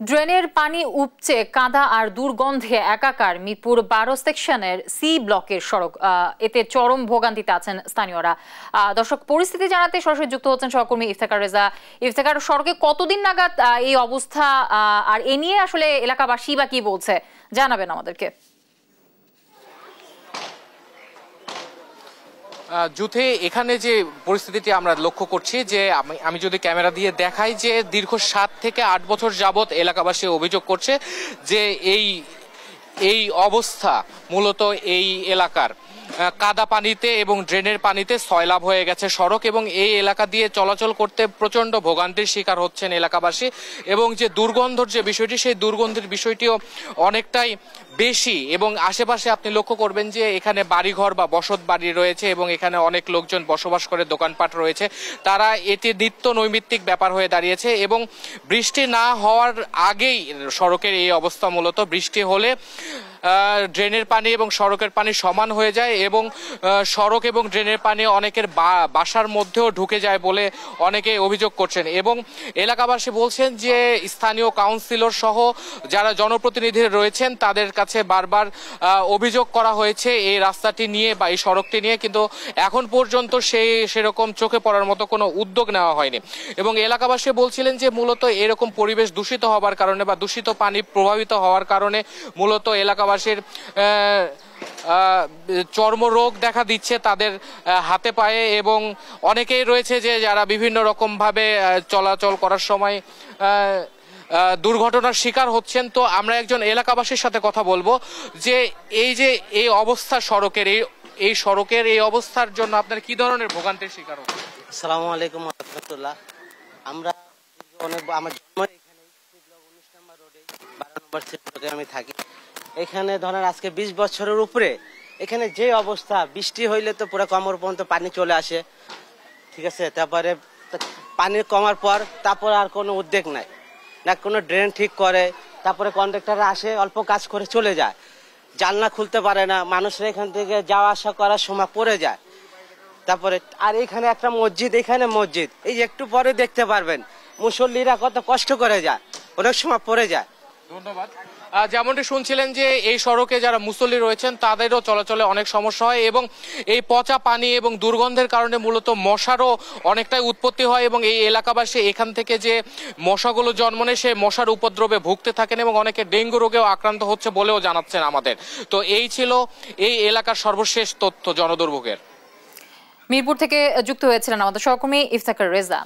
ড্রেনের পানি উপচে কাদা আর দুর্গন্ধে একাকার মিরপুর 12 সেকশনের সি ব্লকের সড়ক। এতে চরম ভোগান্তিতে আছেন স্থানীয়রা। দর্শক, পরিস্থিতি জানাতে সরাসরি যুক্ত হচ্ছেন সহকর্মী ইফতেখার রেজা। ইফতেখার, সড়কে কতদিন নাগাদ এই অবস্থা, আর এ নিয়ে আসলে এলাকাবাসী বা কি বলছে জানাবেন আমাদেরকে। যুথে এখানে যে পরিস্থিতিটি আমরা লক্ষ্য করছি, যে আমি যদি ক্যামেরা দিয়ে দেখাই, যে দীর্ঘ 7 থেকে 8 বছর যাবৎ এলাকাবাসী অভিযোগ করছে যে এই অবস্থা মূলত এই এলাকার কাদা পানিতে এবং ড্রেনের পানিতে সয়লাব হয়ে গেছে সড়ক, এবং এই এলাকা দিয়ে চলাচল করতে প্রচণ্ড ভোগান্তির শিকার হচ্ছেন এলাকাবাসী। এবং যে দুর্গন্ধর যে বিষয়টি, সেই দুর্গন্ধের বিষয়টিও অনেকটাই বেশি। এবং আশেপাশে আপনি লক্ষ্য করবেন যে এখানে বাড়িঘর বা বসত বাড়ি রয়েছে এবং এখানে অনেক লোকজন বসবাস করে, দোকানপাট রয়েছে। তারা এটি নিত্য নৈমিত্তিক ব্যাপার হয়ে দাঁড়িয়েছে। এবং বৃষ্টি না হওয়ার আগেই সড়কের এই অবস্থা, মূলত বৃষ্টি হলে ড্রেনের পানি এবং সড়কের পানি সমান হয়ে যায় এবং সড়ক এবং ড্রেনের পানি অনেকের বাসার মধ্যেও ঢুকে যায় বলে অনেকে অভিযোগ করছেন। এবং এলাকাবাসী বলছেন যে স্থানীয় কাউন্সিলর সহ যারা জনপ্রতিনিধি রয়েছেন তাদের কাছে বারবার অভিযোগ করা হয়েছে এই রাস্তাটি নিয়ে বা এই সড়কটি নিয়ে, কিন্তু এখন পর্যন্ত সেরকম চোখে পড়ার মতো কোনো উদ্যোগ নেওয়া হয়নি। এবং এলাকাবাসী বলছিলেন যে মূলত এরকম পরিবেশ দূষিত হওয়ার কারণে বা দূষিত পানি প্রভাবিত হওয়ার কারণে মূলত এলাকাবাসীর চর্মরোগ দেখা দিচ্ছে তাদের হাতে পায়ে, এবং অনেকেই রয়েছে যে যারা বিভিন্ন রকম ভাবে চলাচল করার সময় দুর্ঘটনার শিকার হচ্ছেন। তো আমরা একজন এলাকাবাসীর সাথে কথা বলবো যে এই অবস্থা সড়কের, এই সড়কের এই অবস্থার জন্য আপনার কি ধরনের ভোগান্তির শিকার হচ্ছে? আসসালামু আলাইকুম ওয়া রাহমাতুল্লাহ। আমরা আমার জন্ম এখানে 19 নম্বর রোডে 12 নম্বর সেক্টরে আমি থাকি। এখানে ধরেন আজকে 20 বছরের উপরে এখানে যে অবস্থা, বৃষ্টি হইলে তো পুরো কোমর পর্যন্ত পানি চলে আসে, ঠিক আছে। তারপরে পানি কমার পর তারপর আর কোনো উদ্যোগ নাই, না কোনো ড্রেন ঠিক করে। তারপরে কন্ট্রাক্টর আসে, অল্প কাজ করে চলে যায়, জানলা খুলতে পারে না, মানুষরা এখান থেকে যাওয়া আসা করার সময় পড়ে যায়। তারপরে আর এখানে একটা মসজিদ, এখানে মসজিদ, এই যে একটু পরে দেখতে পারবেন মুসল্লিরা কত কষ্ট করে যায়, অনেক সময় পড়ে যায়। ধন্যবাদ। যেমনটি শুনছিলেন যে এই সড়কে যারা মুসল্লি রয়েছেন তাদেরও চলাচলে অনেক সমস্যা হয়, এবং এই পচা পানি এবং দুর্গন্ধের কারণে মূলত মশারও অনেকটাই উৎপত্তি হয়, এবং এই এলাকাবাসী এখান থেকে যে মশাগুলো জন্ম নেয় সেই মশার উপদ্রবে ভুগতে থাকেন এবং অনেকে ডেঙ্গু রোগেও আক্রান্ত হচ্ছে বলেও জানাচ্ছেন আমাদের। তো এই ছিল এই এলাকার সর্বশেষ তথ্য জনদুর্ভোগের। মিরপুর থেকে যুক্ত হয়েছিলেন আমাদের সহকর্মী ইফতেখার রেজা।